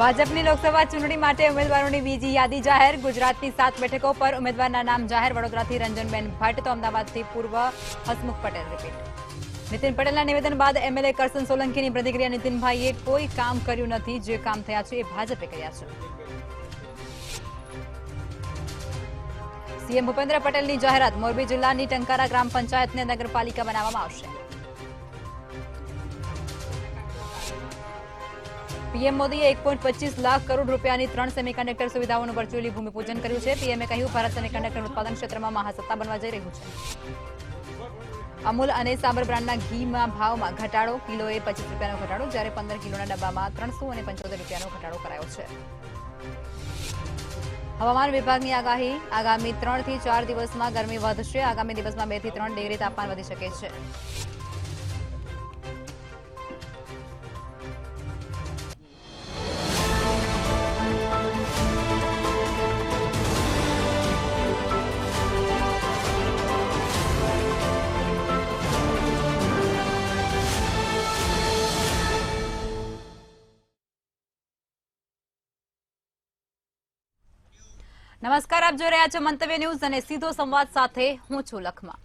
ભાજપની લોકસભા ચૂંટણી માટે ઉમેદવારોની બીજી યાદી જાહેર. ગુજરાતની 7 બેઠકો પર ઉમેદવારના નામ જાહેર. વડોદરાથી રંજનબેન ભટ્ટ તો અમદાવાદથી પૂર્વ હસમુખ પટેલ રિપીટ. નીતિન પટેલના નિવેદન બાદ એમએલએ કરસન સોલંકીની પ્રતિક્રિયા. નીતિનભાઈએ કોઈ કામ કર્યું નથી, જે કામ થયા છે એ ભાજપે કર્યા છે. સીએમ ભૂપેન્દ્ર પટેલની જાહેરાત. મોરબી જિલ્લાની ટંકારા ગ્રામ પંચાયતને નગરપાલિકા બનાવવામાં આવશે. પીએમ મોદીએ 1.25 લાખ કરોડ રૂપિયાની 3 સેમિકન્ડક્ટર સુવિધાઓનું વર્ચ્યુઅલી ભૂમિપૂજન કર્યું છે. પીએમએ કહ્યું, ભારત સેમિકન્ડક્ટર ઉત્પાદન ક્ષેત્રમાં મહાસત્તા બનવા જઈ રહ્યું છે. અમૂલ અને સાબર બ્રાન્ડના ઘીમાં ભાવમાં ઘટાડો. કિલોએ 25 રૂપિયાનો ઘટાડો, જ્યારે 15 કિલોના ડબ્બામાં 375 રૂપિયાનો ઘટાડો કરાયો છે. હવામાન વિભાગની આગાહી. આગામી 3 થી 4 દિવસમાં ગરમી વધશે. આગામી દિવસમાં 2 થી 3 ડિગ્રી તાપમાન વધી શકે છે. નમસ્કાર, આપ જોઈ રહ્યા છો મંતવ્ય ન્યૂઝ અને સીધો સંવાદ સાથે હું છું લખમા.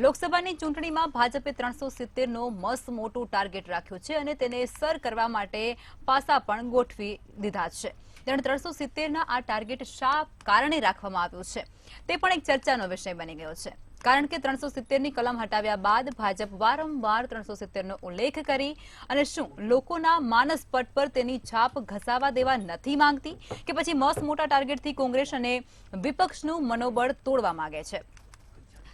લોકસભાની ચૂંટણીમાં ભાજપે 370 નો મસ્ત મોટું ટાર્ગેટ રાખ્યું છે અને તેને સર કરવા માટે પાસા પણ ગોઠવી દીધા છે. તેણે 370ના આ ટાર્ગેટ શા કારણે રાખવામાં આવ્યું છે તે પણ એક ચર્ચાનો વિષય બની ગયો છે. કારણ કે 370ની કલમ હટાવ્યા બાદ ભાજપ વારંવાર 370નો ઉલ્લેખ કરી અને શું લોકોના માનસ પટ પર તેની છાપ ઘસાવા દેવા નથી માંગતી કે પછી મસ્ત મોટા ટાર્ગેટથી કોંગ્રેસ અને વિપક્ષનું મનોબળ તોડવા માંગે છે?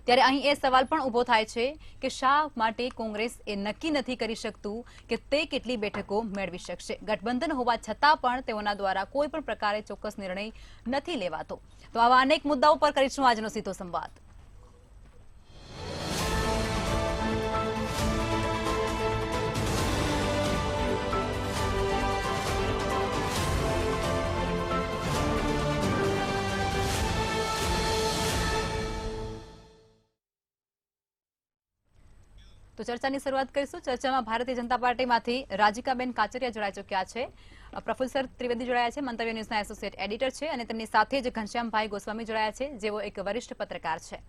ત્યારે અહીં એ સવાલ પણ ઊભો થાય છે કે શા માટે કોંગ્રેસ એ નક્કી નથી કરી શકતું કે તે કેટલી બેઠકો મેળવી શકશે. ગઠબંધન હોવા છતાં પણ તેઓના દ્વારા કોઈ પણ પ્રકારે ચોક્કસ નિર્ણય નથી લેવાતો. તો આવા અનેક મુદ્દાઓ પર કરીશું આજનો સીધો સંવાદ. તો ચર્ચાની શરૂઆત કરીશું. ચર્ચામાં ભારતીય જનતા પાર્ટીમાંથી રાજીકાબેન કાચરિયા જોડાઈ ચૂક્યા છે. પ્રોફેસર ત્રિવેદી જોડાયા છે, મંતવ્ય ન્યૂઝના એસોસિએટ એડિટર છે, અને તેમની સાથે જ ઘનશ્યામભાઈ ગોસ્વામી જોડાયા છે, જેઓ એક વરિષ્ઠ પત્રકાર છે.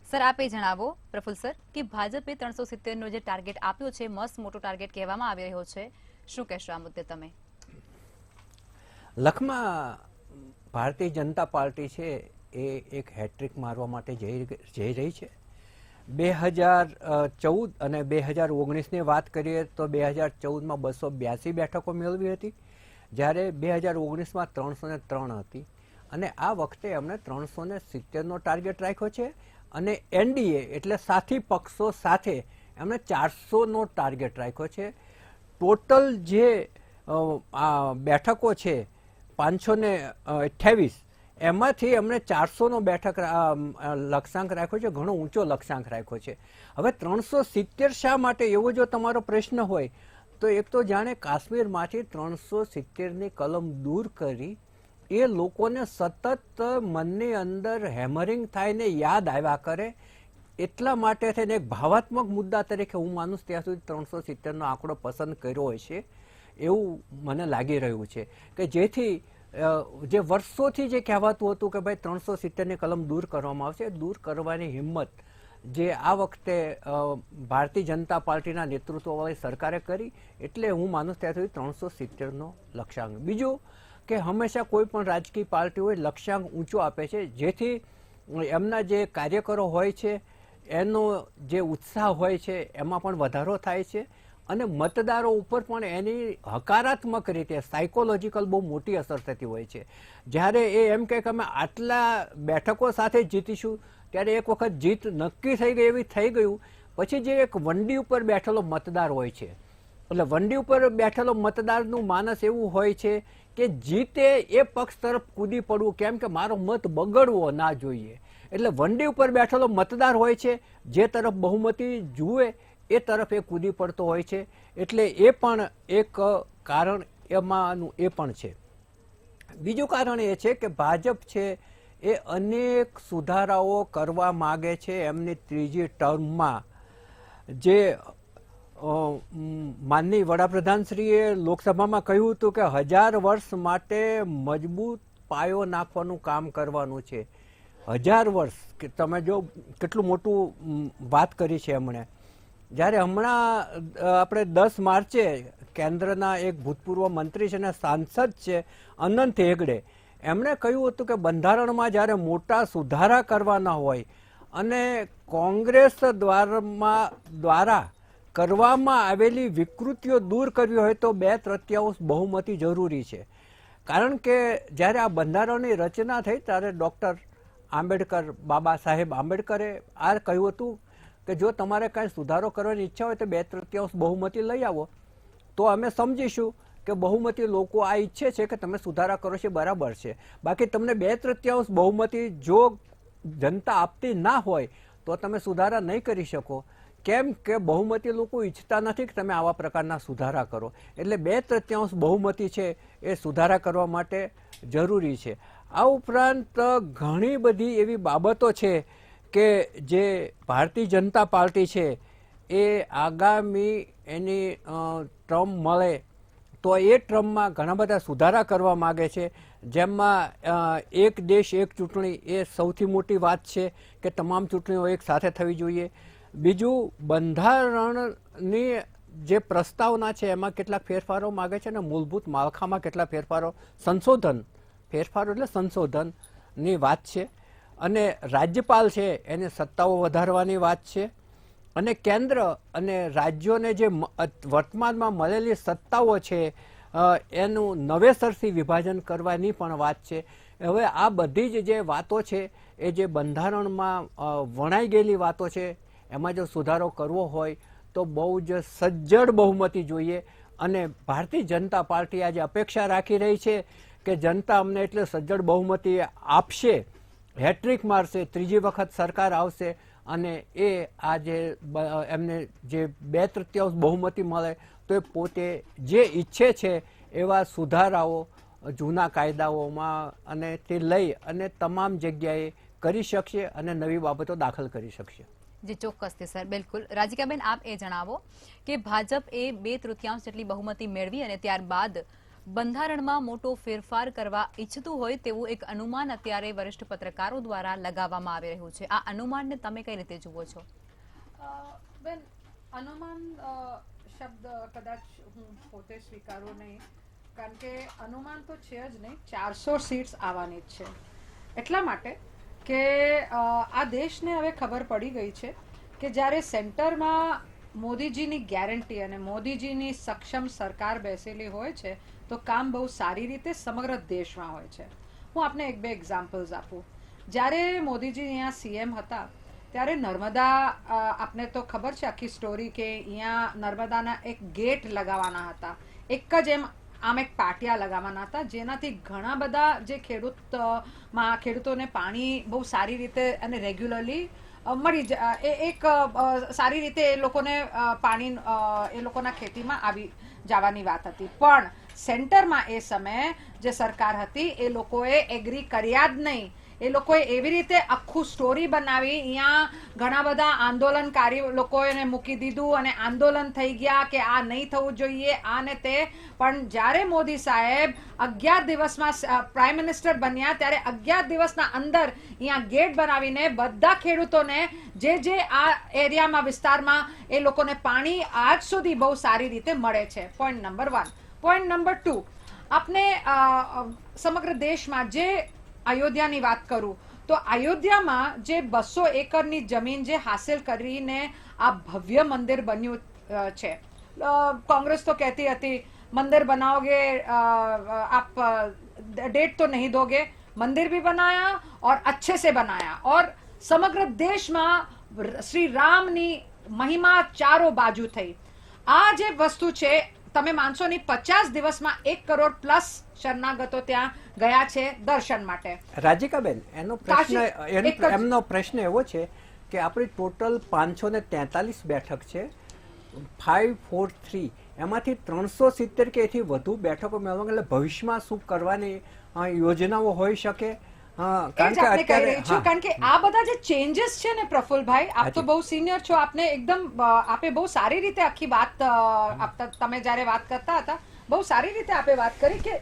સર, આપે જણાવો પ્રોફેસર કે ભાજપે 370નો જે ટાર્ગેટ આપ્યો છે, મસ્ત મોટો ટાર્ગેટ કહેવામાં આવી રહ્યો છે, શું કહેશો આ મુદ્દે તમે? લખમાં ભારતીય જનતા પાર્ટી છે એ એક હેટ્રિક મારવા માટે જઈ રહી છે. 2014 અને 2019ની વાત કરીએ તો 2014માં 282 બેઠકો મેળવી હતી, જ્યારે 2019માં 303 હતી, અને આ વખતે એમણે 370નો ટાર્ગેટ રાખ્યો છે. અને એનડીએ એટલે સાથી પક્ષો સાથે એમણે 400નો ટાર્ગેટ રાખ્યો છે. ટોટલ જે બેઠકો છે 528, એમાંથી એમણે 400નો બેઠક લક્ષ્યાંક રાખ્યો છે. ઘણો ઊંચો લક્ષ્યાંક રાખ્યો છે. હવે 370 શા માટે, એવો જો તમારો પ્રશ્ન હોય તો એક તો જાણે કાશ્મીરમાંથી 370ની કલમ દૂર કરી એ લોકોને સતત મનની અંદર હેમરિંગ થાય ને યાદ આવ્યા કરે, એટલા માટે થઈને એક ભાવાત્મક મુદ્દા તરીકે હું માનું ત્યાં સુધી 370નો આંકડો પસંદ કર્યો હશે એવું મને લાગી રહ્યું છે. કે જેથી જે વર્ષોથી જે કહેવાતું હતું કે ભાઈ 370ની કલમ દૂર કરવામાં આવશે, દૂર કરવાની હિંમત જે આ વખતે ભારતીય જનતા પાર્ટીના નેતૃત્વવાળી સરકારે કરી, એટલે હું માનું ત્યાં સુધી 370નો લક્ષ્યાંક. બીજું કે હંમેશા કોઈ પણ રાજકીય પાર્ટી હોય લક્ષ્યાંક ઊંચો આપે છે, જેથી એમના જે કાર્યકરો હોય છે એનો જે ઉત્સાહ હોય છે એમાં પણ વધારો થાય છે, અને મતદારો ઉપર પણ એની હકારાત્મક રીતે સાયકોલોજીકલ બહુ મોટી અસર થતી હોય છે. જ્યારે એ એમ કે અમે આટલા બેઠકો સાથે જીતીશું, ત્યારે એક વખત જીત નક્કી થઈ ગઈ એવી થઈ ગયું પછી જે એક વંડી ઉપર બેઠેલો મતદાર હોય છે, એટલે વંડી ઉપર બેઠેલો મતદારનું માનસ એવું હોય છે કે જીતે એ પક્ષ તરફ કૂદી પડવું, કેમ કે મારો મત બગડવો ના જોઈએ. એટલે વંડી ઉપર બેઠેલો મતદાર હોય છે, જે તરફ બહુમતી જુએ એ તરફ એ કૂદી પડતો હોય છે. એટલે એ પણ એક કારણ એમાંનું એ પણ છે. બીજું કારણ એ છે કે ભાજપ છે એ અનેક સુધારાઓ કરવા માગે છે એમની ત્રીજી ટર્મમાં. જે માનનીય વડાપ્રધાનશ્રીએ લોકસભામાં કહ્યું હતું કે 1000 વર્ષ માટે મજબૂત પાયો નાખવાનું કામ કરવાનું છે. 1000 વર્ષ કે તમે જો કેટલું મોટું વાત કરી છે એમણે. જ્યારે હમણાં આપણે 10 માર્ચે કેન્દ્રના એક ભૂતપૂર્વ મંત્રી છે અને સાંસદ છે અનંત હેગડે, એમણે કહ્યું હતું કે બંધારણમાં જ્યારે મોટા સુધારા કરવાના હોય અને કોંગ્રેસ દ્વારા કરવામાં આવેલી વિકૃતિઓ દૂર કરવી હોય તો 2/3 બહુમતી જરૂરી છે. કારણ કે જ્યારે આ બંધારણની રચના થઈ ત્યારે ડૉક્ટર આંબેડકર, બાબા સાહેબ આંબેડકરે આ કહ્યું હતું કે જો તમારે કાંઈ સુધારો કરવાની ઈચ્છા હોય તો 2/3 બહુમતી લઈ આવો તો અમે સમજીશું કે બહુમતી લોકો આ ઈચ્છે છે કે તમે સુધારા કરો છો બરાબર છે. બાકી તમને 2/3 બહુમતી જો જનતા આપતી ના હોય તો તમે સુધારા નહીં કરી શકો. કેમ કે બહુમતી લોકો ઈચ્છતા નથી કે તમે આવા પ્રકારના સુધારા કરો. એટલે 2/3 બહુમતી છે એ સુધારા કરવા માટે જરૂરી છે. આ ઉપરાંત ઘણી બધી એવી બાબતો છે કે જે ભારતીય જનતા પાર્ટી છે એ આગામી એની ટર્મ મળે તો એ ટર્મમાં ઘણા બધા સુધારા કરવા માગે છે. જેમાં એક દેશ એક ચૂંટણી એ સૌથી મોટી વાત છે કે તમામ ચૂંટણીઓ એક સાથે થવી જોઈએ. બીજું, બંધારણની જે પ્રસ્તાવના છે એમાં કેટલાક ફેરફારો માગે છે અને મૂળભૂત માળખામાં કેટલાક ફેરફારો એટલે સંશોધનની વાત છે. અને રાજ્યપાલ છે એને સત્તાઓ વધારવાની વાત છે. અને કેન્દ્ર અને રાજ્યોને જે વર્તમાનમાં મળેલી સત્તાઓ છે એનું નવેસરથી વિભાજન કરવાની પણ વાત છે. હવે આ બધી જ જે વાતો છે એ જે બંધારણમાં વણાઈ ગયેલી વાતો છે એમાં જો સુધારો કરવો હોય તો બહુ જ સજ્જડ બહુમતી જોઈએ. અને ભારતીય જનતા પાર્ટી આજે અપેક્ષા રાખી રહી છે કે જનતા અમને એટલે સજ્જડ બહુમતી આપશે, હેટ્રિક મારશે, ત્રીજી વખત સરકાર આવશે અને એ આજે એમને જે 2/3 બહુમતી મળે તો એ પોતે જે ઈચ્છે છે એવા સુધારાઓ જૂના કાયદાઓમાં અને તે લઈ અને તમામ જગ્યાએ કરી શકશે અને નવી બાબતો દાખલ કરી શકશે. જી ચોક્કસથી સર, બિલકુલ. રાધિકાબેન, આપ એ જણાવો કે ભાજપ એ 2/3 જેટલી બહુમતી મેળવી અને ત્યારબાદ બંધારણમાં મોટો ફેરફાર કરવા ઈચ્છતું હોય તેવું એક અનુમાન અત્યારે વરિષ્ઠ પત્રકારો દ્વારા લગાવવામાં આવી રહ્યું છે. આ અનુમાનને તમે કઈ રીતે જુઓ છો? બેન, અનુમાન શબ્દ કદાચ હું પોતે સ્વીકારું નહીં, કારણ કે અનુમાન તો છે જ નહીં. 400 સીટ્સ આવવાની જ છે. એટલા માટે કે આ દેશને હવે ખબર પડી ગઈ છે કે જ્યારે સેન્ટરમાં મોદીજીની ગેરંટી અને મોદીજીની સક્ષમ સરકાર બેસેલી હોય છે તો કામ બહુ સારી રીતે સમગ્ર દેશમાં હોય છે. હું આપને 1-2 એક્ઝામ્પલ્સ આપું. જ્યારે મોદીજી અહીંયા સીએમ હતા ત્યારે નર્મદા, આપને તો ખબર છે આખી સ્ટોરી કે અહીંયા નર્મદાના એક ગેટ લગાવવાના હતા, એક જ આમ એક પાટિયા લગાવવાના હતા, જેનાથી ઘણા બધા જે ખેડૂતોને પાણી બહુ સારી રીતે અને રેગ્યુલરલી મળી એક સારી રીતે એ લોકોને પાણી એ લોકોના ખેતીમાં આવી જવાની વાત હતી. પણ સેન્ટરમાં એ સમયે જે સરકાર હતી એ લોકોએ એગ્રી કર્યા જ નહીં. એ લોકોએ એવી રીતે આખું સ્ટોરી બનાવી, અહીંયા ઘણા બધા આંદોલનકારી લોકોને મૂકી દીધું અને આંદોલન થઈ ગયા કે આ નહીં થવું જોઈએ, આ ને તે. પણ જ્યારે મોદી સાહેબ 11 દિવસમાં પ્રાઇમ મિનિસ્ટર બન્યા ત્યારે 11 દિવસના અંદર અહીંયા ગેટ બનાવીને બધા ખેડૂતોને જે આ એરિયામાં વિસ્તારમાં એ લોકોને પાણી આજ સુધી બહુ સારી રીતે મળે છે. Point number 1. પોઈન્ટ નંબર 2, આપને સમગ્ર દેશમાં જે અયોધ્યાની વાત કરું તો અયોધ્યામાં જે 200 એકરની જમીન જે હાસિલ કરીને આ ભવ્ય મંદિર બન્યું છે. કોંગ્રેસ તો કહેતી હતી મંदिर बनाओगे आप डेट तो नहीं दोगे. मंदिर भी बनाया और अच्छे से बनाया और समग्र देशમાં શ્રી રામની મહિમા ચારો બાજુ થઈ. આ જે વસ્તુ છે તમે માનશો નહીં, 50 દિવસમાં 1 કરોડ પ્લસ શરણાગતો ત્યાં ગયા છે દર્શન માટે. રાધિકાબેન, એમનો પ્રશ્ન એવો છે કે આપણી ટોટલ 543 બેઠક છે, 543, એમાંથી 370 કે એથી વધુ બેઠકો મેળવવા, એટલે ભવિષ્યમાં શું કરવાની યોજનાઓ હોઈ શકે હા, એ જ આપણે કહી રહી છું હા. કારણ કે આ બધા જે ચેન્જીસ છે ને પ્રફુલભાઈ, આપ તો બહુ સિનિયર છો, આપને એકદમ આપે બહુ સારી રીતે આખી વાત તમે જ્યારે વાત કરતા હતા બહુ સારી રીતે આપે વાત કરી કે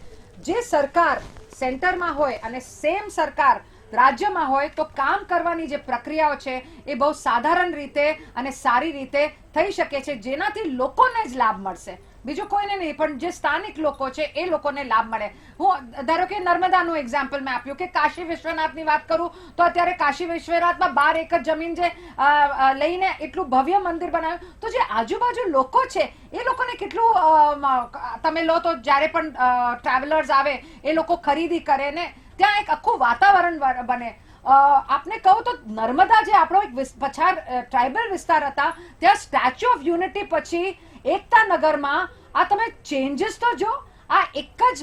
જે સરકાર સેન્ટરમાં હોય અને સેમ સરકાર રાજ્યમાં હોય તો કામ કરવાની જે પ્રક્રિયાઓ છે એ બહુ સાધારણ રીતે અને સારી રીતે થઈ શકે છે, જેનાથી લોકોને જ લાભ મળશે, બીજું કોઈને નહીં, પણ જે સ્થાનિક લોકો છે એ લોકોને લાભ મળે. હું ધારો કે નર્મદાનું એક્ઝામ્પલ મેં આપ્યું કે કાશી વિશ્વનાથની વાત કરું તો અત્યારે કાશી વિશ્વનાથમાં 12 એકર જમીન જે લઈને એટલું ભવ્ય મંદિર બનાવ્યું, તો જે આજુબાજુ લોકો છે એ લોકોને કેટલું તમે લો તો જ્યારે પણ ટ્રાવેલર્સ આવે એ લોકો ખરીદી કરે ને ત્યાં એક આખું વાતાવરણ બને. આપને કહું તો નર્મદા જે આપણો એક પછાર ટ્રાઇબલ વિસ્તાર હતા, ત્યાં સ્ટેચ્યુ ઓફ યુનિટી પછી એકતા નગરમાં આ તમે ચેન્જીસ તો જો, આ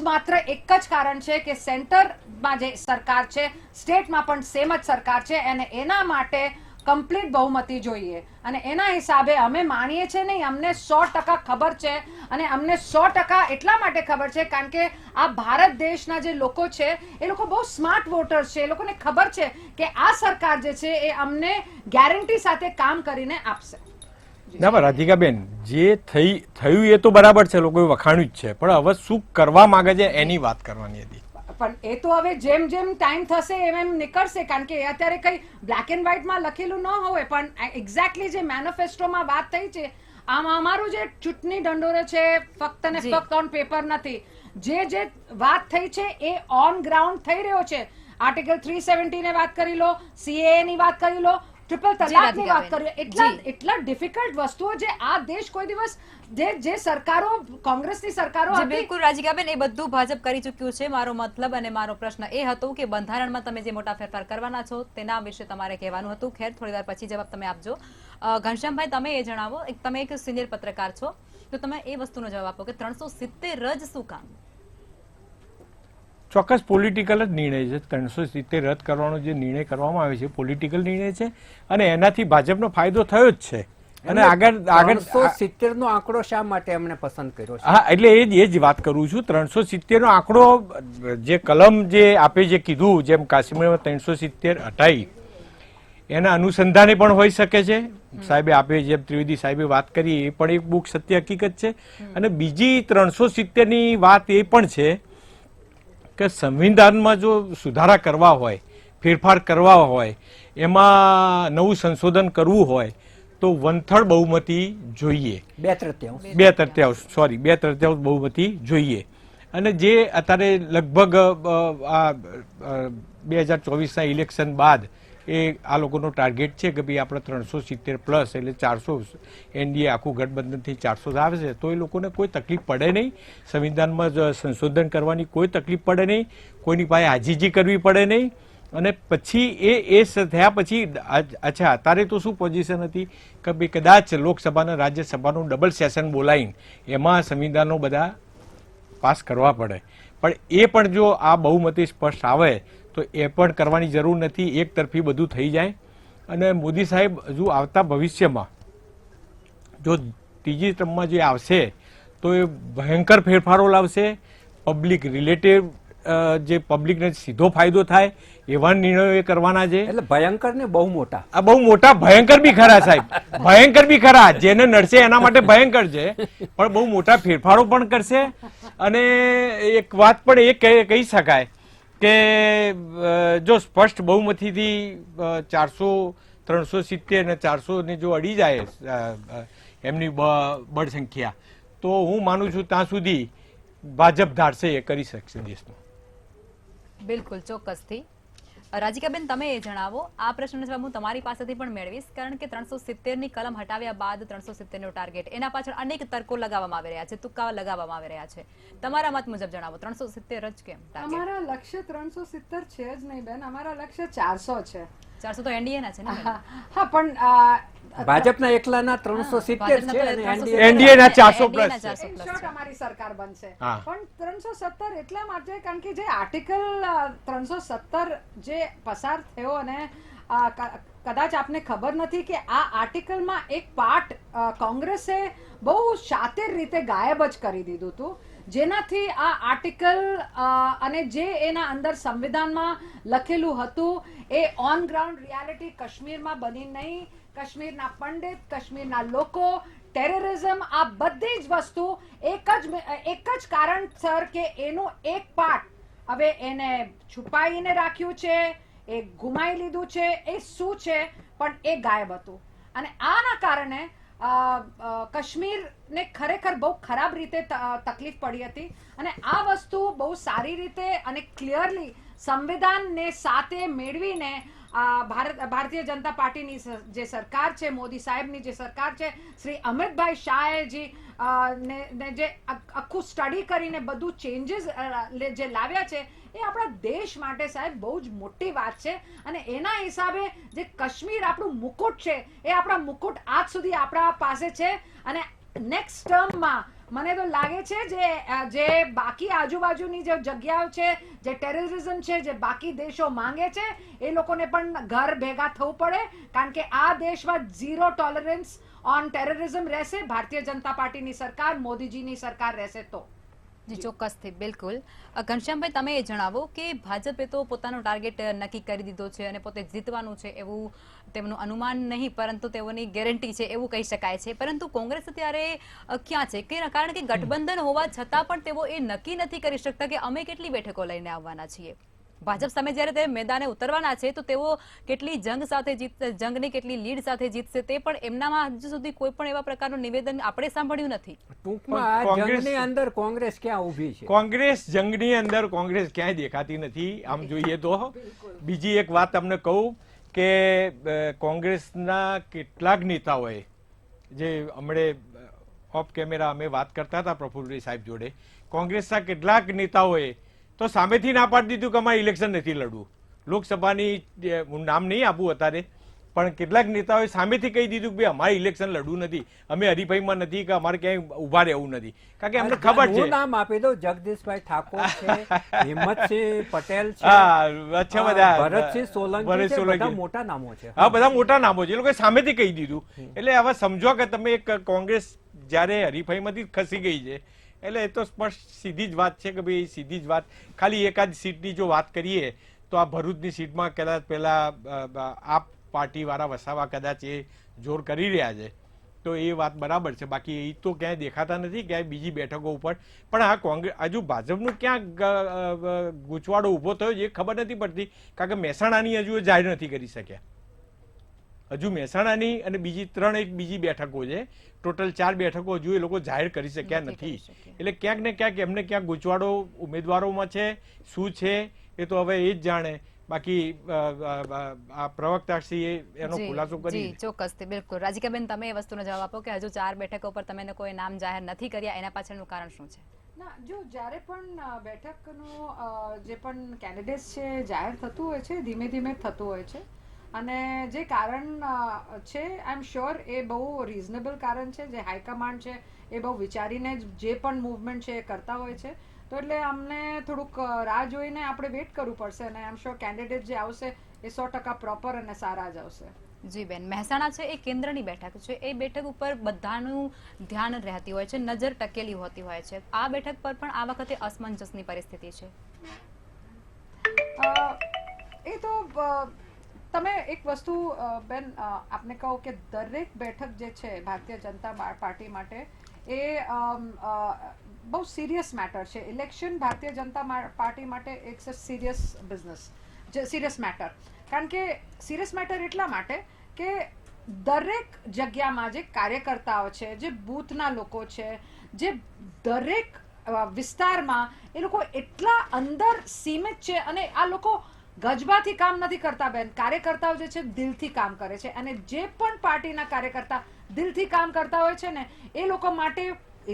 માત્ર એક જ કારણ છે કે સેન્ટરમાં જે સરકાર છે, સ્ટેટમાં પણ સેમ જ સરકાર છે અને એના માટે કમ્પ્લીટ બહુમતી જોઈએ અને એના હિસાબે અમે માનીએ છીએ નહીં, અમને 100% ખબર છે અને અમને 100% એટલા માટે ખબર છે કારણ કે આ ભારત દેશના જે લોકો છે એ લોકો બહુ સ્માર્ટ વોટર્સ છે, એ લોકોને ખબર છે કે આ સરકાર જે છે એ અમને ગેરંટી સાથે કામ કરીને આપશે. ના પણ રાધિકાબેન, જે થયું એ તો બરાબર છે, લોકોએ વખાણ્યું જ છે, પણ હવે શું કરવા માંગે છે એની વાત કરવાની હતી. પણ એ તો હવે જેમ જેમ ટાઈમ થશે એમ નીકળશે કારણ કે અત્યારે કઈ બ્લેક એન્ડ વ્હાઇટમાં લખેલું ન હોય, પણ એક્ઝેક્ટલી જે મેનિફેસ્ટોમાં વાત થઈ છે, અમારું જે ચૂંટણી ઢંઢોરો છે ફક્ત ને ફક્ત ઓન પેપર નથી, જે વાત થઈ છે એ ઓન ગ્રાઉન્ડ થઈ રહ્યો છે. આર્ટિકલ 370 ની વાત કરી લો, CAA ની વાત કરી લો, ટ્રિપલ તલાકની વાત કરીએ, એટલા ડિફિકલ્ટ વસ્તુઓ જે આ દેશ કોઈ દિવસ જે સરકારો કોંગ્રેસની સરકારો જી બિલકુલ રાધિકાબેન, એ બધું ભાજપ કરી ચૂક્યું છે. મારો મતલબ અને મારો પ્રશ્ન એ હતો કે બંધારણમાં તમે જે મોટા ફેરફાર કરવાના છો તેના વિશે તમારે કહેવાનું હતું. ખેર, થોડી વાર પછી જવાબ તમે આપજો. ઘનશ્યામભાઈ, તમે એ જણાવો, તમે એક સિનિયર પત્રકાર છો તો તમે એ વસ્તુનો જવાબ આપો કે 370 જ શું કામ? ચોક્કસ પોલિટિકલ જ નિર્ણય છે. 370 રદ કરવાનો જે નિર્ણય કરવામાં આવ્યો છે પોલિટિકલ નિર્ણય છે અને એનાથી ભાજપનો ફાયદો થયો જ છે. અને આગળ 370 નો આંકડો શા માટે એમણે પસંદ કર્યો છે? હા, એટલે એ જ વાત કરું છું. 370 નો આંકડો જે કલમ જે આપે જે કીધું, જેમ કાશ્મીરમાં 370 હટાઈ, એના અનુસંધાને પણ હોઈ શકે છે. સાહેબે આપે જેમ ત્રિવેદી સાહેબે વાત કરી એ પણ એક બુક સત્ય હકીકત છે. અને બીજી 370 ની વાત એ પણ છે કે સંવિધાનમાં જો સુધારા કરવા હોય, ફેરફાર કરવા હોય, એમાં નવું સંશોધન કરવું હોય તો 1/3 બહુમતી જોઈએ. 2/3 બહુમતી જોઈએ. અને જે અત્યારે લગભગ આ 2024ના ઇલેક્શન બાદ એ આ લોકોનો ટાર્ગેટ છે કે ભાઈ આપણે 370 પ્લસ એટલે 400 એનડીએ આખું ગઠબંધનથી 400 આવે છે તો એ લોકોને કોઈ તકલીફ પડે નહીં, સંવિધાનમાં સંશોધન કરવાની કોઈ તકલીફ પડે નહીં, કોઈની પાસે આજીજી કરવી પડે નહીં. અને પછી એ થયા પછી અચ્છા અત્યારે તો શું પોઝિશન હતી કે ભાઈ કદાચ લોકસભા અને રાજ્યસભાનું ડબલ સેશન બોલાવીને એમાં સંવિધાનો બધા પાસ કરવા પડે, પણ એ પણ જો આ બહુમતી સ્પષ્ટ આવે તો એ પણ કરવાની જરૂર નથી, એક તરફી બધું થઈ જાય. અને મોદી સાહેબ હજુ આવતા ભવિષ્યમાં જો ત્રીજી ટર્મમાં જે આવશે તો એ ભયંકર ફેરફારો લાવશે. પબ્લિક રિલેટિવ જે પબ્લિકને સીધો ફાયદો થાય એવા નિર્ણયો એ કરવાના છે. એટલે ભયંકર ને બહુ મોટા, આ બહુ મોટા, ભયંકર બી ખરા સાહેબ, ભયંકર બી ખરા. જેને નડશે એના માટે ભયંકર છે, પણ બહુ મોટા ફેરફારો પણ કરશે. અને એક વાત પણ એ કહી શકાય કે જો સ્પષ્ટ બહુમતીથી 400, 370 અને 400 ને જો અડી જાય એમની બળ સંખ્યા, તો હું માનું છું ત્યાં સુધી ભાજપ ધારશે એ કરી શકશે દેશમાં. બિલકુલ, ચોક્કસથી. રાધિકાબેન, તમે એ જણાવો, આ પ્રશ્નનો જવાબ હું તમારી પાસેથી પણ મેળવીશ કારણ કે 370 ની કલમ હટાવ્યા બાદ 370 નો ટાર્ગેટ, એના પાછળ અનેક તર્કો લગાવવામાં આવી રહ્યા છે, તુક્કા લગાવવામાં આવી રહ્યા છે. તમારા મત મુજબ જણાવો, 370 જ કેમ? અમારા લક્ષ્ય 370 છે જ નહીં બેન, અમારા લક્ષ્ય 400 છે. 400 તો એનડીએ ના છે ને? હા, પણ ભાજપના એકલાના 370 છે અને એનડીએ ના 400 પ્લસ છે. શોર્ટ અમારી સરકાર બનશે. હા. પણ 370 એટલા માટે કારણ કે જે આર્ટિકલ 370 જે પસાર થયો અને કદાચ આપને ખબર નથી કે આ આર્ટિકલમાં એક પાર્ટ કોંગ્રેસે બહુ શાતિર રીતે ગાયબ જ કરી દીધું હતું, જેનાથી આ આર્ટિકલ અને જે એના અંદર સંવિધાનમાં લખેલું હતું એ ઓન ગ્રાઉન્ડ રિયાલિટી કાશ્મીરમાં બની નહીં. કાશ્મીરના પંડિત, કાશ્મીરના લોકો, ટેરરિઝમ, આ બધી જ વસ્તુ એક જ કારણસર કે એનું એક પાર્ટ હવે એને છુપાઈને રાખ્યું છે, એ ગુમાઈ લીધું છે, એ શું છે પણ એ ગાયબ હતું. અને આના કારણે કાશ્મીરને ખરેખર બહુ ખરાબ રીતે તકલીફ પડી હતી. અને આ વસ્તુ બહુ સારી રીતે અને ક્લિયરલી સંવિધાનને સાથે મેળવીને ભારતીય જનતા પાર્ટીની જે સરકાર છે, મોદી સાહેબની જે સરકાર છે, શ્રી અમિતભાઈ શાહજી ને જે આખું સ્ટડી કરીને બધું ચેન્જીસ જે લાવ્યા છે એ આપણા દેશ માટે સાહેબ બહુ જ મોટી વાત છે. અને એના હિસાબે જે કાશ્મીર આપણું મુકુટ છે એ આપણા મુકુટ આજ સુધી આપણા પાસે છે. અને નેક્સ્ટ ટર્મમાં મને તો લાગે છે જે બાકી આજુબાજુની જે જગ્યાઓ છે, જે ટેરરિઝમ છે, જે બાકી દેશો માંગે છે એ લોકોને પણ ઘર ભેગા થવું પડે, કારણ કે આ દેશમાં ઝીરો ટોલરન્સ ઓન ટેરરિઝમ રહેશે. ભારતીય જનતા પાર્ટીની સરકાર, મોદીજીની સરકાર રહેશે તો. જી ચોક્કસથી, બિલકુલ. ઘનશ્યામભાઈ, તમે એ જણાવો કે ભાજપે તો પોતાનો ટાર્ગેટ નક્કી કરી દીધો છે અને પોતે જીતવાનું છે એવું તેમનું અનુમાન નહીં પરંતુ તેઓની ગેરંટી છે એવું કહી શકાય છે. પરંતુ કોંગ્રેસ અત્યારે ક્યાં છે? કારણ કે ગઠબંધન હોવા છતાં પણ તેઓ એ નક્કી નથી કરી શકતા કે અમે કેટલી બેઠકો લઈને આવવાના છીએ. ભાજપ સામે જ્યારે તે મેદાને ઉતરવાના છે તો તેઓ કેટલી જંગ સાથે જંગની કેટલી લીડ સાથે જીતશે તે પણ એમનામાં હજુ સુધી કોઈ પણ એવા પ્રકારનું નિવેદન આપણે સાંભળ્યું નથી. ટૂંકમાં આ જંગની અંદર કોંગ્રેસ ક્યાં ઊભી છે? કોંગ્રેસ જંગની અંદર કોંગ્રેસ ક્યાંય દેખાતી નથી આમ જોઈએ તો. બીજી એક વાત તમને કહું કે કોંગ્રેસના કેટલાક નેતાઓએ જે હમણે ઓફ કેમેરા અમે વાત કરતા હતા પ્રફુલ્લભાઈ સાહેબ જોડે, કોંગ્રેસના કેટલાક નેતાઓએ તો સામેથી ના પાડી દીધું કે અમારે ઇલેક્શન નથી લડવું. લોકસભાની હું નામ નહીં આપું અત્યારે, પણ કેટલાક નેતાઓએ સામેથી કહી દીધું કે ભાઈ અમારે ઇલેક્શન લડવું નથી, અમે હરીફાઈમાં નથી, કે અમારે ક્યાંય ઉભા રહેવું નથી, કારણ કે અમને ખબર છે. હું નામ આપી દઉં, જગદીશભાઈ ઠાકોર છે, હિંમતસિંહ પટેલ છે, અચ્છા, બધા ભરતસિંહ સોલંકી છે, બધા મોટા નામો છે. હા, બધા મોટા નામો છે. એ લોકોએ સામેથી કહી દીધું. એટલે હવે સમજો કે તમે એક કોંગ્રેસ જ્યારે હરીફાઈમાંથી ખસી ગઈ છે એટલે એ તો સ્પષ્ટ સીધી જ વાત છે કે ભાઈ સીધી જ વાત. ખાલી એકાદ સીટની જો વાત કરીએ તો આ ભરૂચની સીટમાં કદાચ પેલા આપ પાર્ટીવાળા વસાવા કદાચ એ જોર કરી રહ્યા છે તો એ વાત બરાબર છે. બાકી એ તો ક્યાંય દેખાતા નથી ક્યાંય બીજી બેઠકો ઉપર. પણ આ કોંગ્રેસ હજુ ભાજપનું ક્યાં ગૂંચવાડો ઊભો થયો છે એ ખબર નથી પડતી, કારણ કે મહેસાણાની હજુ એ જાહેર નથી કરી શક્યા. હજુ મહેસાણાની અને બીજી બીજી બેઠકો છે, ટોટલ 4 બેઠકો હજુ એ લોકો જાહેર કરી શક્યા નથી. એટલે ક્યાંક ને ક્યાંક એમને ક્યાંક ગૂંચવાડો ઉમેદવારોમાં છે, શું છે એ તો હવે એ જ જાણે. બાકી આ પ્રવક્તાશ્રીએ એનો ખુલાસો કરી. ચોક્કસથી, બિલકુલ. રાધિકાબેન, તમે એ વસ્તુનો જવાબ આપો કે હજુ 4 બેઠકો પર તમે કોઈ નામ જાહેર નથી કર્યા, એના પાછળનું કારણ શું છે? ના, જો જ્યારે પણ બેઠકનું જે પણ કેન્ડિડેટ છે જાહેર થતું હોય છે, ધીમે ધીમે થતું હોય છે. અને જે કારણ છે આઈ એમ શ્યોર એ બહુ રિઝનેબલ કારણ છે. જે હાઈકમાન્ડ છે એ બહુ વિચારીને જે પણ મૂવમેન્ટ છે એ કરતા હોય છે. તો એટલે અમને થોડુંક રાહ જોઈને આપણે વેઇટ કરવું પડશે. અને આઈ એમ શ્યોર કેન્ડિડેટ જે આવશે એ 100% પ્રોપર અને સારા જ આવશે. જી બેન, મહેસાણા છે એ કેન્દ્રની બેઠક છે. એ બેઠક ઉપર બધાનું ધ્યાન રહેતી હોય છે, નજર ટકેલી હોતી હોય છે. આ બેઠક પર પણ આ વખતે અસમંજસની પરિસ્થિતિ છે. એ તો તમે એક વસ્તુ બેન આપને કહો કે દરેક બેઠક જે છે ભારતીય જનતા પાર્ટી માટે એ બહુ સિરિયસ મેટર છે. ઇલેક્શન ભારતીય જનતા પાર્ટી માટે it's a serious business, serious matter. કારણ કે સિરિયસ મેટર એટલા માટે કે દરેક જગ્યામાં જે કાર્યકર્તાઓ છે, જે બૂથના લોકો છે, જે દરેક વિસ્તારમાં એ લોકો એટલા અંદર સીમિત છે. અને આ લોકો ગજબાથી કામ નથી કરતા બેન. કાર્યકર્તાઓ જે છે દિલથી કામ કરે છે. અને જે પણ પાર્ટીના કાર્યકર્તા દિલથી કામ કરતા હોય છે ને એ લોકો માટે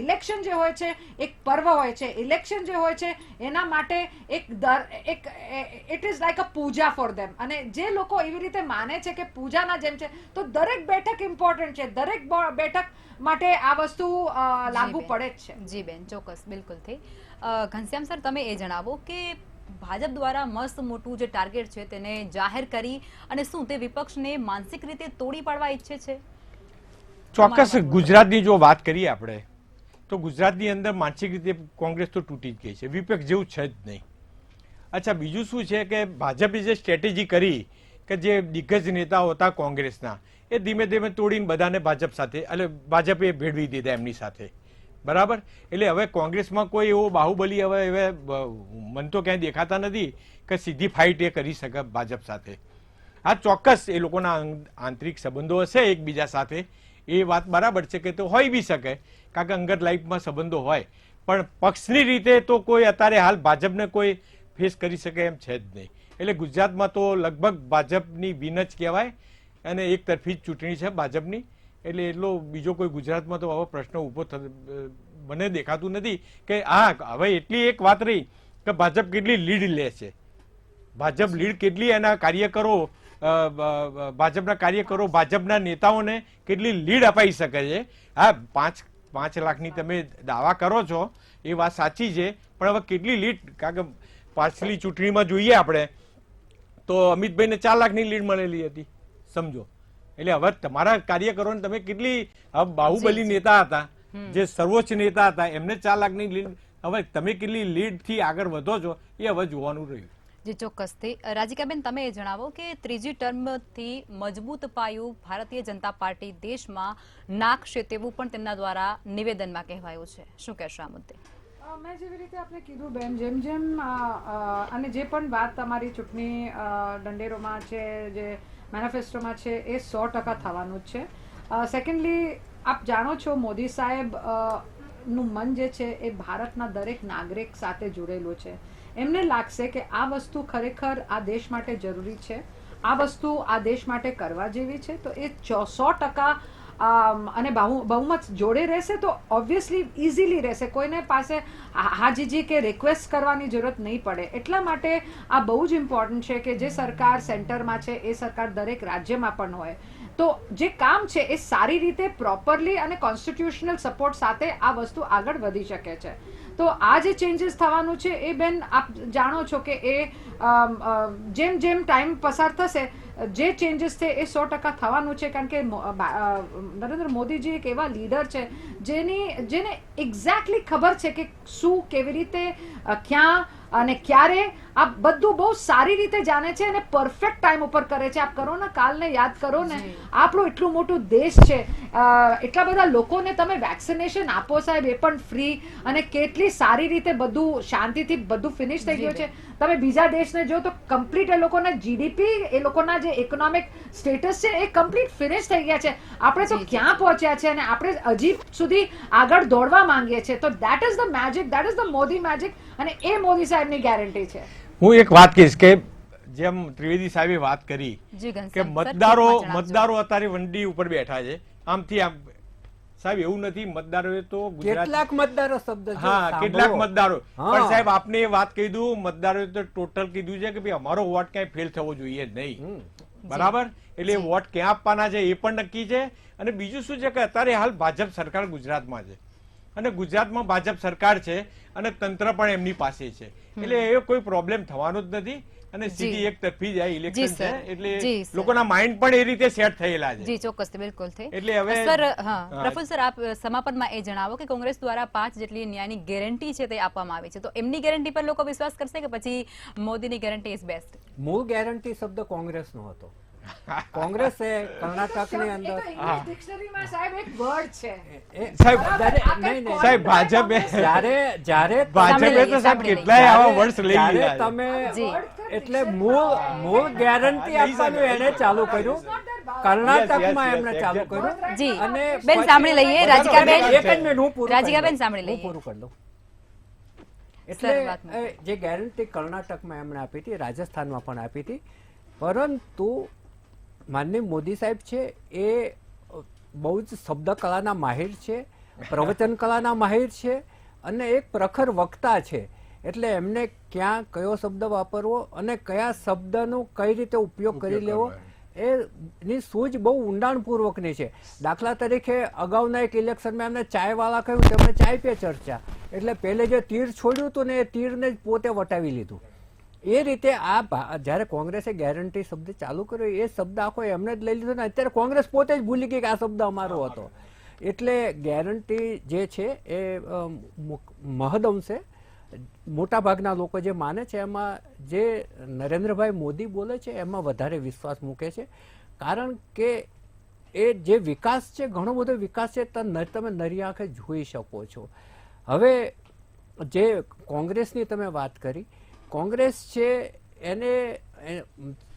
ઇલેક્શન જે હોય છે એક પર્વ હોય છે. ઇલેક્શન જે હોય છે એના માટે it is like a puja for them. અને જે લોકો એવી રીતે માને છે કે પૂજાના જેમ છે તો દરેક બેઠક ઇમ્પોર્ટન્ટ છે. દરેક બેઠક માટે આ વસ્તુ લાગુ પડે જ છે. જી બેન, ચોક્કસ, બિલકુલથી. ઘનશ્યામ સર, તમે એ જણાવો કે ભાજપ દ્વારા મસ્ત મોટું જે ટાર્ગેટ છે તેને જાહેર કરી અને શું તે વિપક્ષને માનસિક રીતે તોડી પાડવા ઈચ્છે છે? ચોક્કસ. ગુજરાતની જો વાત કરીએ આપણે તો ગુજરાતની અંદર માનસિક રીતે કોંગ્રેસ તો તૂટી જ ગઈ છે, વિપક્ષ જેવું છે જ નહીં. અચ્છા, બીજું શું છે કે ભાજપે જે સ્ટ્રેટેજી કરી કે જે દિગ્ગજ નેતાઓ હતા કોંગ્રેસના એ ધીમે ધીમે તોડીને બધાને ભાજપ સાથે એટલે ભાજપે ભેળવી દીધા એમની સાથે, બરાબર. એટલે હવે કોંગ્રેસમાં કોઈ એવો બાહુબલી હવે મન તો ક્યાંય દેખાતા નથી કે સીધી ફાઇટ એ કરી શકે ભાજપ સાથે. હા, ચોક્કસ એ લોકોના આંતરિક સંબંધો હશે એકબીજા સાથે, એ વાત બરાબર છે કે તો હોઈ બી શકે, કારણ કે અંગત લાઈફમાં સંબંધો હોય, પણ પક્ષની રીતે તો કોઈ અત્યારે હાલ ભાજપને કોઈ ફેસ કરી શકે એમ છે જ નહીં. એટલે ગુજરાતમાં તો લગભગ ભાજપની વિન જ કહેવાય અને એક તરફી જ ચૂંટણી છે ભાજપની. એટલે એટલો બીજો કોઈ ગુજરાતમાં તો આવો પ્રશ્ન ઊભો મને દેખાતું નથી કે હા. હવે એટલી એક વાત રહી કે ભાજપ કેટલી લીડ લે છે, ભાજપ લીડ કેટલી એના કાર્યકરો ભાજપના કાર્યકરો ભાજપના નેતાઓને કેટલી લીડ અપાઈ શકે છે. હા, 5 લાખની તમે દાવા કરો છો એ વાત સાચી છે, પણ હવે કેટલી લીડ, કારણ કે પાછલી ચૂંટણીમાં જોઈએ આપણે તો અમિતભાઈને 4 લાખની લીડ મળેલી હતી, સમજો. એટલે હવે તમારા કાર્યકરોને તમે કેટલી, બાહુબલી નેતા હતા જે સર્વોચ્ચ નેતા હતા એમને 4 લાખની લીડ, હવે તમે કેટલી લીડથી આગળ વધો છો એ હવે જોવાનું રહ્યું. જી ચોક્કસથી. રાધિકાબેન, તમે એ જણાવો કે ત્રીજી ટર્મથી મજબૂત પાયું ભારતીય જનતા પાર્ટી દેશમાં નાખશે તેવું પણ તેમના દ્વારા નિવેદનમાં કહેવાયું છે, શું કહેશો આ મુદ્દે? મેં જેવી રીતે આપણે કીધું બેન, જેમ જેમ અને જે પણ વાત તમારી ચૂંટણી દંડેરોમાં છે, જે મેનિફેસ્ટોમાં છે, એ 100% થવાનું જ છે. સેકન્ડલી, આપ જાણો છો મોદી સાહેબ નું મન જે છે એ ભારતના દરેક નાગરિક સાથે જોડેલું છે. એમને લાગશે કે આ વસ્તુ ખરેખર આ દેશ માટે જરૂરી છે, આ વસ્તુ આ દેશ માટે કરવા જેવી છે, તો એ 100% અને બહુમત જોડે રહેશે તો ઓબ્વિયસલી ઇઝીલી રહેશે. કોઈને પાસે હાજીજી કે રિક્વેસ્ટ કરવાની જરૂરત નહીં પડે. એટલા માટે આ બહુ જ ઇમ્પોર્ટન્ટ છે કે જે સરકાર સેન્ટરમાં છે એ સરકાર દરેક રાજ્યમાં પણ હોય, તો જે કામ છે એ સારી રીતે પ્રોપરલી અને કોન્સ્ટિટ્યુશનલ સપોર્ટ સાથે આ વસ્તુ આગળ વધી શકે છે. તો આ જે ચેન્જીસ થવાનું છે એ બેન આપ જાણો છો કે એ જેમ જેમ ટાઈમ પસાર થશે જે ચેન્જીસ છે એ 100% થવાનું છે. કારણ કે નરેન્દ્ર મોદીજી એક એવા લીડર છે જેને એક્ઝેક્ટલી ખબર છે કે શું, કેવી રીતે, ક્યાં અને ક્યારે, આ બધું બહુ સારી રીતે જાણે છે અને પરફેક્ટ ટાઈમ ઉપર કરે છે. આપ કરો ને, કાલને યાદ કરો ને, આપણું એટલું મોટું દેશ છે, એટલા બધા લોકોને તમે વેક્સિનેશન આપો સાહેબ, એ પણ ફ્રી, અને કેટલી સારી રીતે બધું શાંતિથી બધું ફિનિશ થઈ ગયું છે. તમે બીજા દેશને જો તો કમ્પ્લીટ એ લોકોના જીડીપી, એ લોકોના જે ઇકોનોમિક સ્ટેટસ છે એ કમ્પ્લીટ ફિનિશ થઈ ગયા છે. આપણે તો ક્યાં પહોંચ્યા છે અને આપણે હજી સુધી આગળ દોડવા માંગીએ છીએ. તો that is the magic, that is the Modi magic, અને એ મોદી સાહેબની ગેરંટી છે. હું એક વાત કહીશ કે જેમ ત્રિવેદી સાહેબે વાત કરી કે મતદારો અત્યારે વંડી ઉપર બેઠા છે આમથી આમ. સાહેબ એવું નથી, મતદારોએ તો કેટલાક મતદારો શબ્દ, હા કેટલાક મતદારો, પણ સાહેબ આપને એ વાત કહી દઉં, મતદારોએ તો ટોટલ કીધું છે કે ભાઈ અમારો વોટ ક્યાંય ફેલ થવો જોઈએ નહીં, બરાબર. એટલે વોટ ક્યાં આપવાના છે એ પણ નક્કી છે. અને બીજું શું છે કે અત્યારે હાલ ભાજપ સરકાર ગુજરાતમાં છે અને ગુજરાતમાં ભાજપ સરકાર છે અને તંત્ર પણ એમની પાસે છે, એટલે એ કોઈ પ્રોબ્લેમ થવાનો જ નથી. અને સીધી એક તરફી જાય ઇલેક્શન છે, એટલે લોકોના માઇન્ડ પણ એ રીતે સેટ થયેલા છે. જી ચોક્કસ, બિલકુલ. એટલે હવે સર, હા પ્રફુલ સર, આપ સમાપનમાં એ જણાવો કે કોંગ્રેસ દ્વારા 5 જેટલી ન્યાયની ગેરંટી છે તે આપવામાં આવી છે, તો એમની ગેરંટી પર લોકો વિશ્વાસ કરશે કે પછી મોદીની ગેરંટી ઇઝ બેસ્ટ? મૂળ ગેરંટી શબ્દ કોંગ્રેસનો હતો. કોંગ્રેસે કર્ણાટકની અંદર ડિક્શનરીમાં સાહેબ એક વર્ડ છે સાહેબ ભાજપે તો સાહેબ કેટલાય આવા વર્ડ્સ લઈ લીધા તમે, એટલે મૂળ ગેરંટી આપવાનું એને ચાલુ કર્યું, કર્ણાટકમાં એમને ચાલુ કર્યું. જી અને બેન સાંભળી લઈએ, રાધિકાબેન, એક જ મિનિટ હું રાધિકાબેન સાંભળી લઈએ, પૂરું કરી દઉં. એટલે જે ગેરંટી કર્ણાટકમાં એમણે આપી હતી, રાજસ્થાનમાં પણ આપી હતી, પરંતુ માનનીય મોદી સાહેબ છે એ બહુ જ શબ્દ કલાના માહિર છે, પ્રવચન કલાના માહિર છે અને એક પ્રખર વક્તા છે. એટલે એમને ક્યાં કયો શબ્દ વાપરવો અને કયા શબ્દનો કઈ રીતે ઉપયોગ કરી લેવો એની સૂઝ બહુ ઊંડાણપૂર્વકની છે. દાખલા તરીકે અગાઉના એક ઇલેક્શનમાં એમને ચાયવાળા કહ્યું, તેમણે ચાય પે ચર્ચા, એટલે પહેલે જે તીર છોડ્યું હતું ને એ તીરને જ પોતે વટાવી લીધું. એ રીતે આ જ્યારે કોંગ્રેસે ગેરંટી શબ્દ ચાલુ કર્યો એ શબ્દ આખો એમને જ લઈ લીધો ને અત્યારે કોંગ્રેસ પોતે જ ભૂલી ગઈ કે આ શબ્દ અમારો હતો. એટલે ગેરંટી જે છે એ મહદઅંશે મોટાભાગના લોકો જે માને છે એમાં જે નરેન્દ્રભાઈ મોદી બોલે છે એમાં વધારે વિશ્વાસ મૂકે છે. કારણ કે એ જે વિકાસ છે, ઘણો બધો વિકાસ છે, તમે નરી આંખે જોઈ શકો છો. હવે જે કોંગ્રેસની તમે વાત કરી, કોંગ્રેસ છે એને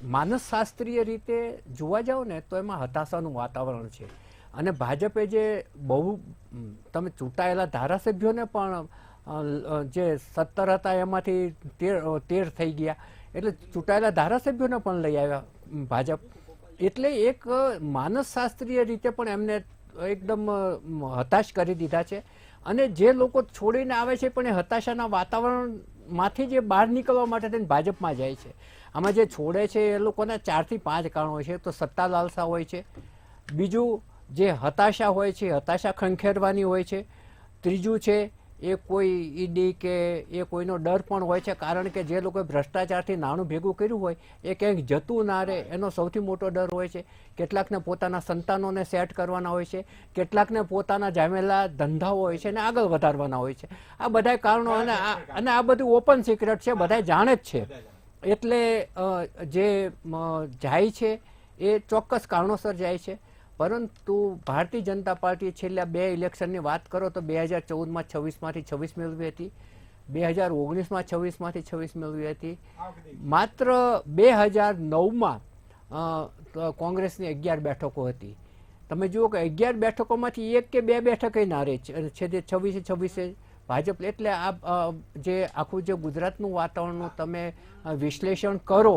માનસશાસ્ત્રીય રીતે જોવા જાઓ ને તો એમાં હતાશાનું વાતાવરણ છે. અને ભાજપે જે બહુ તમે ચૂંટાયેલા ધારાસભ્યોને પણ જે 17 હતા એમાંથી 13 થઈ ગયા, એટલે ચૂંટાયેલા ધારાસભ્યોને પણ લઈ આવ્યા ભાજપ. એટલે એક માનસશાસ્ત્રીય રીતે પણ એમને એકદમ હતાશ કરી દીધા છે. અને જે લોકો છોડીને આવે છે પણ એ હતાશાના વાતાવરણમાંથી જે બહાર નીકળવા માટે થઈને ભાજપમાં જાય છે. આમાં જે છોડે છે એ લોકોના 4 થી 5 કારણો છે. તો સત્તા લાલસા હોય છે, બીજું જે હતાશા હોય છે, હતાશા ખંખેરવાની હોય છે, ત્રીજું છે એ કોઈ ઈડી કે એ કોઈનો ડર પણ હોય છે. કારણ કે જે લોકોએ ભ્રષ્ટાચારથી નાણું ભેગું કર્યું હોય એ ક્યાંક જતું ના રહે એનો સૌથી મોટો ડર હોય છે. કેટલાકને પોતાના સંતાનોને સેટ કરવાના હોય છે, કેટલાકને પોતાના જામેલા ધંધાઓ હોય છે અને આગળ વધારવાના હોય છે. આ બધા કારણો અને આ બધું ઓપન સિક્રેટ છે, બધા જાણે જ છે. એટલે જે જાય છે એ ચોક્કસ કારણોસર જાય છે. પરંતુ ભારતીય જનતા પાર્ટી છેલ્લા 2 ઇલેક્શનની વાત કરો તો 2014માં 26માંથી 26 મેળવી હતી, 2019માં 26માંથી 26 મેળવી હતી. માત્ર 2009માં કોંગ્રેસની 11 બેઠકો હતી. તમે જુઓ કે 11 બેઠકોમાંથી 1 કે 2 બેઠકે ના રહે છે, 26 ભાજપ. એટલે આ જે આખું જે ગુજરાતનું વાતાવરણનું તમે વિશ્લેષણ કરો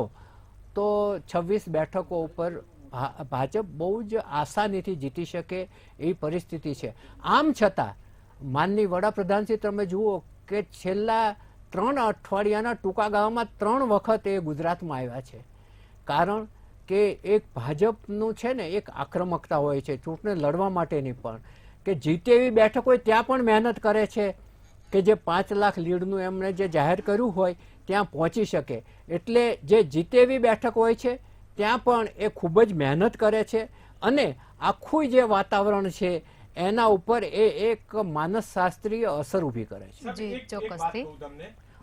તો 26 બેઠકો ઉપર ભાજપ બહુ જ આસાનીથી જીતી શકે એવી પરિસ્થિતિ છે. આમ છતાં માનનીય વડાપ્રધાનશ્રી તમે જુઓ કે છેલ્લા 3 અઠવાડિયાના ટૂંકા ગાળામાં 3 વખત એ ગુજરાતમાં આવ્યા છે. કારણ કે એક ભાજપનું છે ને એક આક્રમકતા હોય છે ચૂંટણી લડવા માટેની પણ, કે જીતે એવી બેઠક હોય ત્યાં પણ મહેનત કરે છે કે જે 5 લાખ લીડનું એમણે જે જાહેર કર્યું હોય ત્યાં પહોંચી શકે. એટલે જે જીતે એવી બેઠક હોય છે ત્યાં પણ એ ખૂબ જ મહેનત કરે છે અને આખું જે વાતાવરણ છે એના ઉપર એ એક માનસશાસ્ત્રીય અસર ઊભી કરે છે. જી ચોક્કસથી.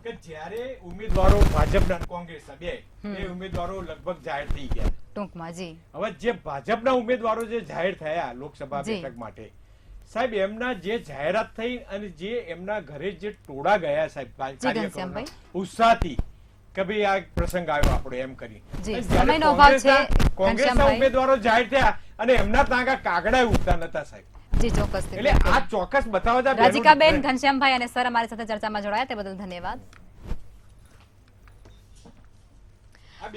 કે જ્યારે ઉમેદવારો ભાજપના કોંગ્રેસના બે ઉમેદવારો લગભગ જાહેર થઈ ગયા ટૂંકમાં જી, હવે જે ભાજપના ઉમેદવારો જે જાહેર થયા લોકસભા બેઠક માટે, સાહેબ એમના જે જાહેરાત થઈ અને જે એમના ઘરે જે ટોળા ગયા સાહેબ ઉત્સાહથી કે ભાઈ આ પ્રસંગ આવ્યો આપણો એમ કરી, સમયનો અભાવ છે. કોંગ્રેસના ઉમેદવારો જાહેર થયા અને એમના તાંગા કાગડા ઉગતા નતા સાહેબ. જી ચોક્કસ. એટલે આ ચોક્કસ બતાવવા રાજીકાબેન, ઘનશ્યામભાઈ અને સર અમારી સાથે ચર્ચામાં જોડાયા તે બદલ ધન્યવાદ.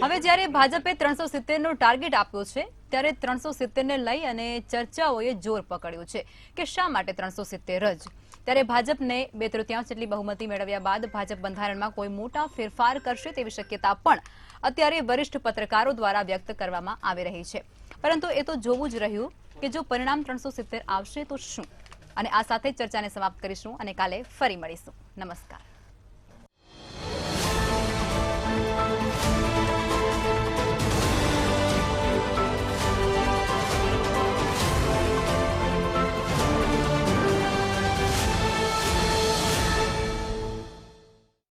હવે જ્યારે ભાજપે 370 નો ટાર્ગેટ આપ્યો છે ત્યારે 370 ને લઈ અને ચર્ચાઓએ જોર પકડ્યું છે કે શા માટે 370 જ. ત્યારે ભાજપને 2/3 જેટલી બહુમતી મેળવ્યા બાદ ભાજપ બંધારણમાં કોઈ મોટા ફેરફાર કરશે તેવી શક્યતા પણ અત્યારે વરિષ્ઠ પત્રકારો દ્વારા વ્યક્ત કરવામાં આવી રહી છે. પરંતુ એ તો જોવું જ રહ્યું કે જો પરિણામ 370 આવશે તો શું. અને આ સાથે ચર્ચાને સમાપ્ત કરીશું અને કાલે ફરી મળીશું. નમસ્કાર.